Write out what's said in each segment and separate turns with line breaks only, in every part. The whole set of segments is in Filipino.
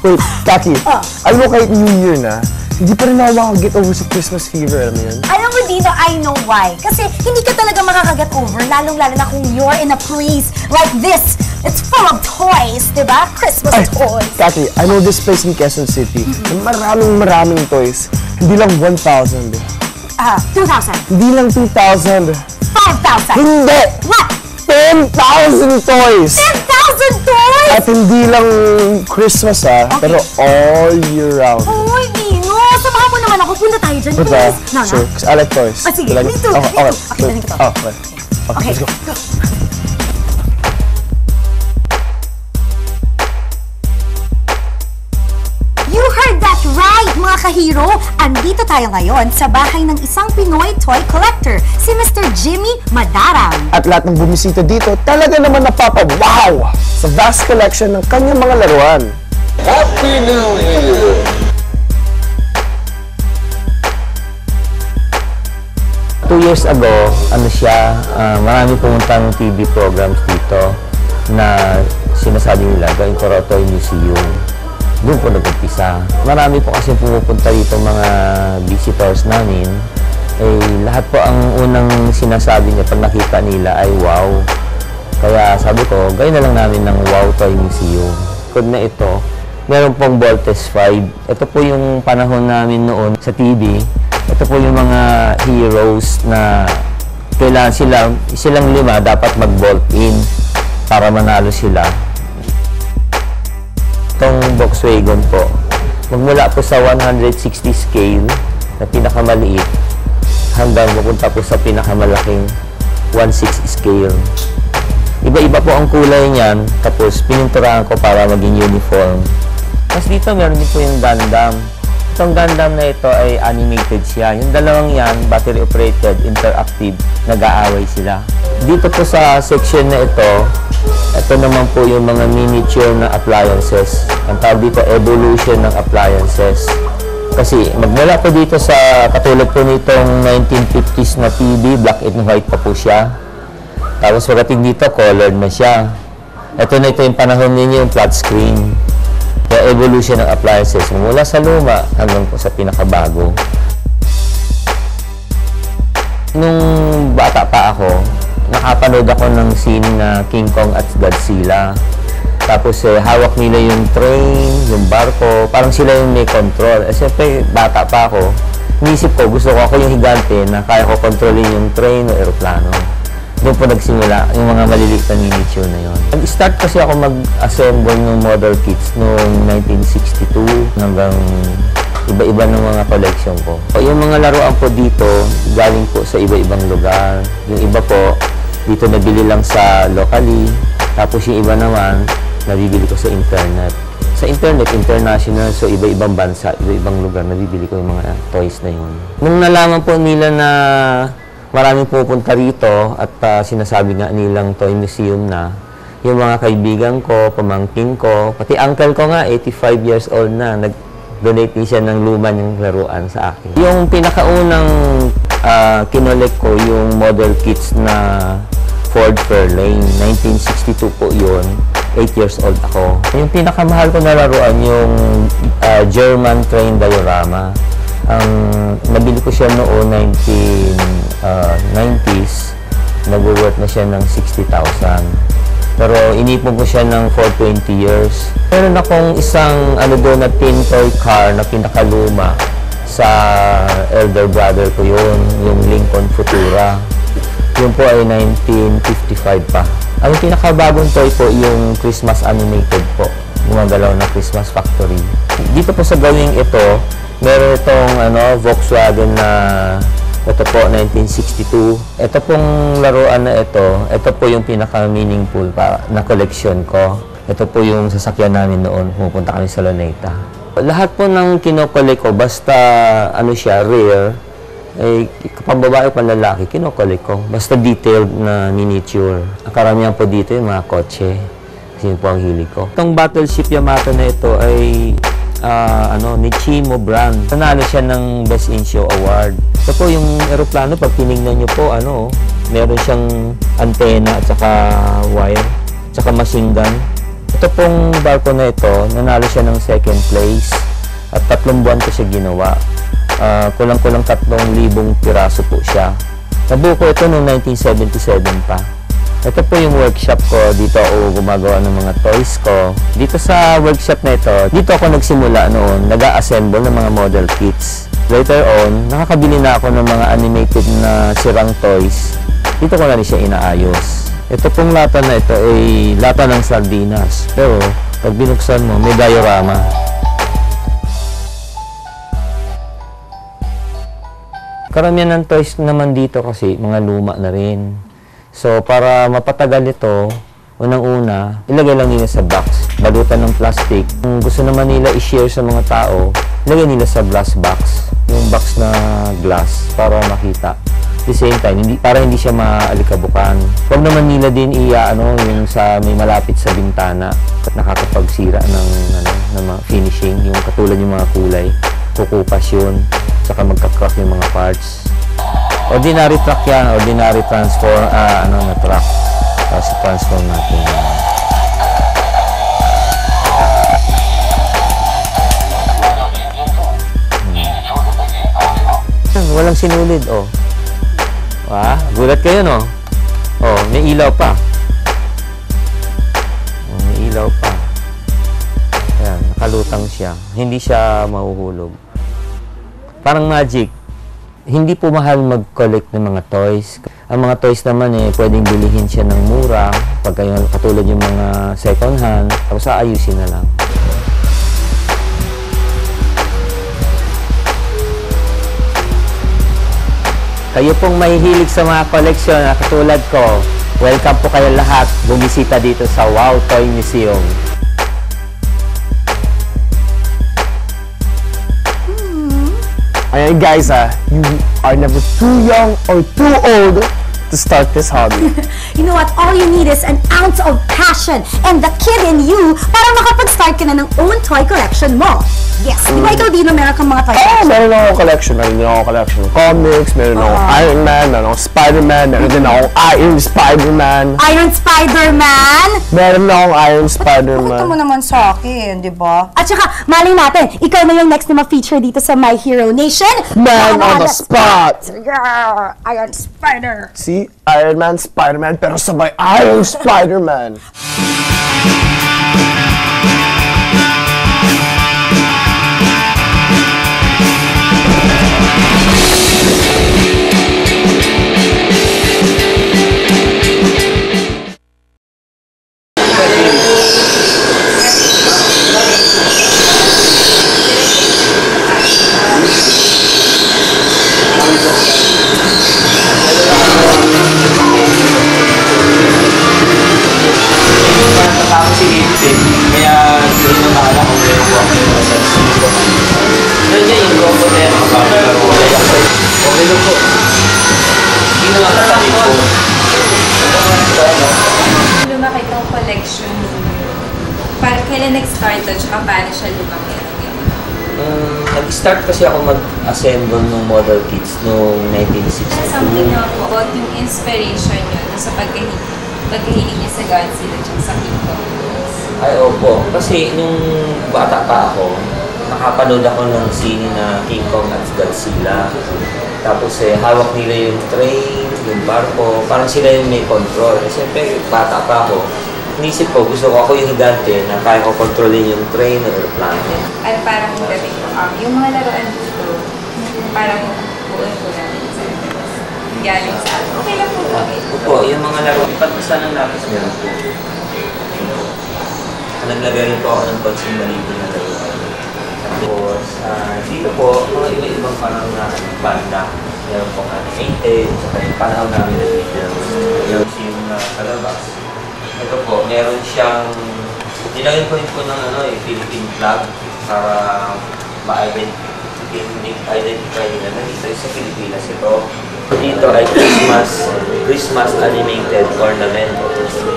Wait, Kaki, alam mo kahit New Year na, hindi pa rin ako makaget over sa Christmas fever, alam mo yun?
Alam mo, Dino, I know why. Kasi hindi ka talaga makakaget over, lalong-lalo na kung you're in a place like this. It's full of toys, diba? Christmas toys.
Kaki, I know this place in Quezon City. Maraming toys. Hindi lang 1,000.
2,000.
Hindi lang 2,000.
5,000.
Hindi!
What?
10,000 toys!
10,000 toys?
At hindi lang Christmas pero all year round.
Oy, Dino, samahan mo naman ako. Punta tayo dyan,
Diba?
please. No,
Sure, because I like toys.
Sige,
Like,
me too.
okay.
Pakilanin ko to.
Okay, let's go.
You heard that right, mga kahiro! Andito tayo ngayon sa bahay ng isang Pinoy toy collector, si Mr. Jimmy Madarang.
At lahat ng bumisita dito, talaga naman napapa-wow sa vast collection ng kanyang mga laruan.
Happy New Year!
Two years ago, marami pumunta ng TV programs dito na sinasabi nila, gawin ko raw toy museum. Doon po nag-umpisa. Marami po kasi pumupunta dito mga visitors namin. Lahat po ang unang sinasabi niya pag nakita nila ay wow. Kaya sabi ko, gawin na lang namin ng Wow Toy Museum. Kod na ito, meron pong Voltes 5. Ito po yung panahon namin noon sa TV. Ito po yung mga heroes na kailangan silang lima dapat mag-bolt in para manalo sila. Itong Volkswagen po, magmula po sa 160 scale na pinakamaliit hanggang pupunta po sa pinakamalaking 1/6 scale. Iba-iba po ang kulay niyan, tapos pininturahan ko para maging uniform. Tapos dito meron din po yung Gundam. Itong Gundam na ito ay animated siya. Yung dalawang yan, battery operated, interactive, nag-aaway sila. Dito po sa section na ito naman po yung mga miniature na appliances. Ang tawag dito, evolution ng appliances. Kasi magmula po dito sa katulad po nitong 1950s na TV, black and white pa po siya. Tapos pagdating dito, colored na siya. Ito yung panahon ninyo, yung flat screen. Kaya evolution ng appliances, mula sa luma hanggang po sa pinakabago. Nung bata pa ako, nakapanood ako ng scene na King Kong at Godzilla. Tapos hawak nila yung train, yung barko, parang sila yung may control. Siyempre, bata pa ako. Inisip ko, gusto ko ako yung higante na kaya ko kontrolin yung train o aeroplano. Doon po nagsimula yung mga maliliit na miniature na yun. Nag-start kasi ako mag-assemble ng model kits noong 1962 hanggang iba-iba ng mga collection ko. Yung mga laruan po dito, galing po sa iba-ibang lugar. Yung iba po, dito nabili lang sa locally. Tapos yung iba naman, nabibili ko sa internet. Sa internet, international, so iba-ibang bansa, iba-ibang lugar, nabibili ko yung mga toys na yun. Nung nalaman po nila na maraming pupunta rito at sinasabi nga nilang toy museum na, yung mga kaibigan ko, pamangkin ko, pati uncle ko nga, 85 years old na, nag-donate din siya ng luma niyang laruan sa akin. Yung pinakaunang kinolek ko, yung model kits na Ford Fairlane, 1962 po yun, 8 years old ako. Yung pinakamahal ko na laruan, yung German train diorama. Nabili ko siya noong 1990s, nag-worth na siya ng 60,000. Pero inipon ko siya ng for 20 years. Meron akong isang doon na tin toy car na pinakaluma sa elder brother ko yun, yung Lincoln Futura. Yun po ay 1955 pa. Ang pinakabagong toy po yung Christmas animated po, gumagalaw na Christmas Factory. Dito po sa gawing ito, meron itong Volkswagen na ito po, 1962. Ito pong laruan na ito po yung pinaka-meaningful na collection ko. Ito po yung sasakyan namin noon, pumunta kami sa Luneta. Lahat po ng kinokolek ko, basta siya, rare, pambabae o panlalaki, kinokolek ko. Basta detailed na miniature. Ang karamihan po dito yung mga kotse. Kasi yun po ang hilig ko. Itong Battleship Yamato na ito ay Nichimo brand. Nanalo siya ng Best in Show Award. Ito po yung aeroplano, pag tinignan nyo po, meron siyang antena at saka wire, at saka machine gun. Ito Ito pong barko na ito, nanalo siya ng second place at 3 buwan ko siya ginawa. Kulang-kulang 3,000 piraso po siya. Nabuo ko ito noong 1977 pa. Ito po yung workshop ko. Dito ako gumagawa ng mga toys ko. Dito sa workshop na ito, dito ako nagsimula noon, nag-a-assemble ng mga model kits. Later on, nakakabili na ako ng mga animated na sirang toys. Dito ko na rin siya inaayos. Ito pong lata na ito ay lata ng sardinas. Pero pag binuksan mo, may diorama. Karamihan ng toys naman dito kasi mga luma na rin. So, para mapatagal ito, unang-una, ilagay lang nila sa box, balutan ng plastic. Kung gusto naman nila i-share sa mga tao, ilagay nila sa glass box, yung box na glass, para makita. At the same time, para hindi siya maalikabukan. Huwag naman nila din yung sa may malapit sa bintana at nakakapagsira ng mga finishing, yung katulad yung mga kulay, kukupas yun, saka magka-crack yung mga parts. Ordinary truck yan, ordinary transform, na truck. Tapos transform natin. Walang sinulid, oh. Gulat kayo, no? Oh, may ilaw pa. Oh, may ilaw pa. Ayan, nakalutang siya. Hindi siya mahuhulog. Parang magic. Hindi po mahal mag-collect ng mga toys. Ang mga toys naman pwedeng bilihin siya ng mura, pagka katulad yung mga second hand, tapos aayusin na lang. Kayo pong mahihilig sa mga koleksyon na katulad ko, welcome po kayo lahat bumisita dito sa Wow Toy Museum.
Ayan guys, you are never too young or too old to start this hobby.
You know what? All you need is an ounce of passion and the kid in you para makapag-start ka na ng own toy collection mo. Yes. Di ba ikaw din na meron kang mga toy collection?
Meron akong collection. Meron din akong collection ng comics, meron akong Iron Man, meron akong Spider-Man, meron din akong Iron Spider-Man.
Iron Spider-Man?
Meron akong Iron
Ito
Spider-Man.
mo naman sa akin, di ba? At saka, malay natin, ikaw na yung next na ma-feature dito sa My Hero Nation.
Man on the spot!
Yeah, Iron Spider!
See? Iron Man, Spider-Man, pero sabay Iron Spider-Man.
Lumaki itong collection kailan nag-start at saka paano siya lumaki?
Nag-start kasi ako mag-assemble ng model kits noong 1962.
Something na po about yung inspiration nyo sa pagkahilig niya sa Godzilla at sa King Kong.
Ay, opo. Kasi nung bata pa ako, nakapanood ako ng sine na King Kong at Godzilla. Tapos hawak nila yung train, yung barko, parang sila yung may control. Siyempre, bata pa ako. Inisip ko, gusto ko ako yung higante na kaya ko kontrolin yung train o aeroplane.
At parang dating ko, yung mga laruan dito, parang buuin ko namin sa galing sa akin. Okay lang po. Okay.
Opo, yung mga laro, ipagpasa ng lapis meron po. Naglagay rin po ako ng coaching malito na laro. Tapos, dito po, mga iba-ibang parang na banda. Meron po animated, sa kanyang panahon namin na Beatles. Meron yung kalabas. Ito po, meron siyang, nilagyan ko rin po ng Philippine flag para ma-identify nila na dito sa Pilipinas ito. Dito ay Christmas animated ornament.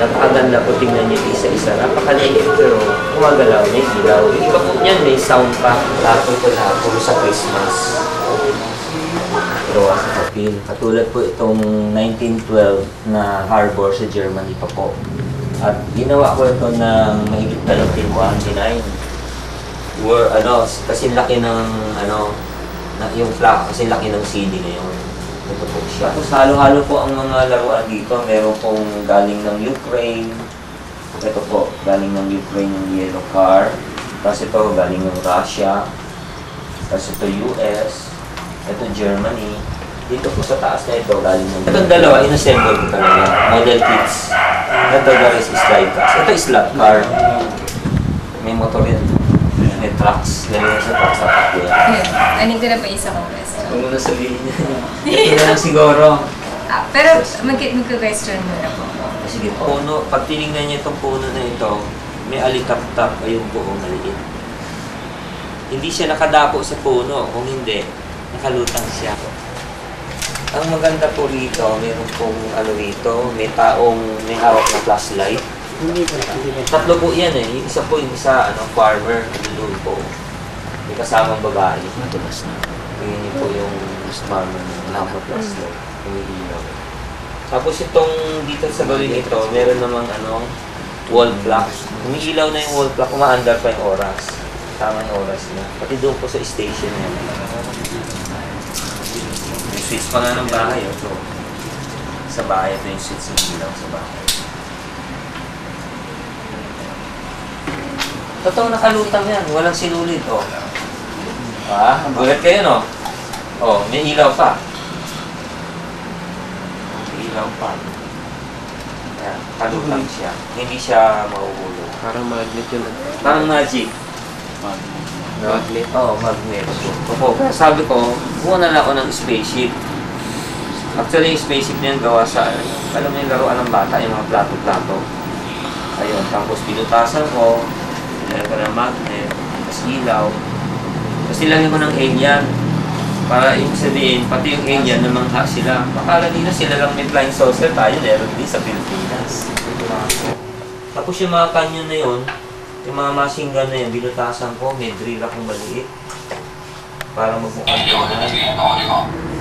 Napakaganda po, tingnan niyo isa-isa. Napakaliit pero gumagalaw, may ilaw. Yung iba po niyan, may sound pa. Lahat po lahat, puro sa Christmas. Gawa sa papel. Katulad po itong 1912 na harbor sa Germany pa po. At ginawa ko ito ng mahigit 29. Kasi laki ng, yung flak, kasi laki ng CD ngayon. Ito po siya. Tapos halo-halo po ang mga laruan dito. Meron pong galing ng Ukraine. Ito po, galing ng Ukraine yung yellow car. Tapos ito, galing ng Russia. Tapos ito, US. Ito, Germany. Dito po sa taas na ito, galing ng... Itong dalawa, inassemble ko talaga. Model kits. Ito, the rest is slide cars. Ito is slot car. May motor yan. May trucks. Galing sa trucks sa takbo yan.
Aning ko na pa isa kong question.
Huwag mo na sabihin niya. Ito na lang siguro.
Pero magka-question muna po.
Sige po. Puno, pag tinignan niyo itong puno na ito, may alitap-tap ay yung buong maliit. Hindi siya nakadapo sa puno. Kung hindi, nakalutang siya. Ang maganda po rito, meron pong rito, may taong may hawak na flashlight. Tatlo po yan eh. Yung isa po, yung isa, farmer, doon po. May kasamang babae. Matulas na. Yun po yung farmer na flashlight. Umiilaw. Tapos itong dito sa gawin ito, meron namang wall clock. Umiilaw na yung wall clock, umaandar pa yung oras. Tama yung oras niya. Pati doon po sa station niya. Yung switch pa nga ng bahay. So, sa bahay, ito yung switch ng ilaw sa bahay. Totoo nakalutang yan. Walang sinulid. Gulat kayo, no? May ilaw pa. Pa. Ayan, kalutang siya. Hindi siya mahuhulog.
Parang magnet yun.
Parang magic. Magnet? Oo, magnet. Opo, sabi ko, buwan na lang ako ng spaceship. Actually, yung spaceship niyan gawa sa, alam mo yung laruan ng bata, yung mga plato-plato. Ayun, tapos pinutasan ko, nilagay ko ng magnet, tapos ilaw. Tapos nilagay ko ng alien. Para ibig sabihin, pati yung alien namangha sila. Akala nila sila lang may flying saucer, tayo meron din sa Pilipinas. Tapos yung mga canyon na yun, yung mga machine gun na yun, binutasan ko, may drill akong maliit. Para magmukhang tunan.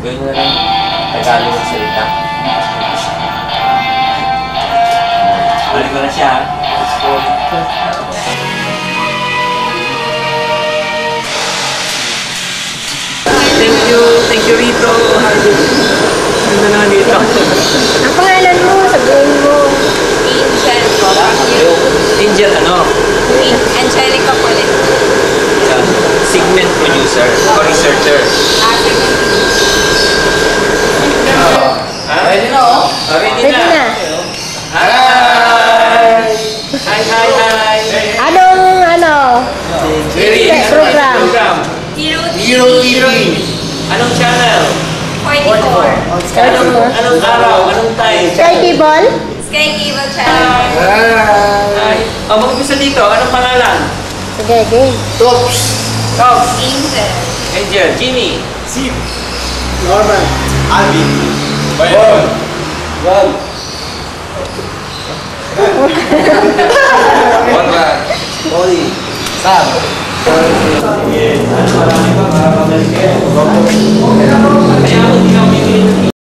Gawin mo na lang, Tagalog ang salita. Balik ko na siya. Thank you Rito. Ganda naman dito.
Ang pangalan mo, sabihin mo.
Angel po.
Angel
Angelica po ulit.
Segment producer o researcher. Ready na Ready na. Hi! Hi!
Anong program?
Hero TV.
Anong channel?
44.
Anong araw? Anong time?
Sky Cable?
Sky Cable Channel.
Hi! Mag-umpisa dito. Anong pangalan?
Sige, game.
Tops.
Angel.
Angel. Jimmy.
Sid. Norman. Alvin. Bon. Conrad. Tony. Sam.
Marami pa para pabalik kayo.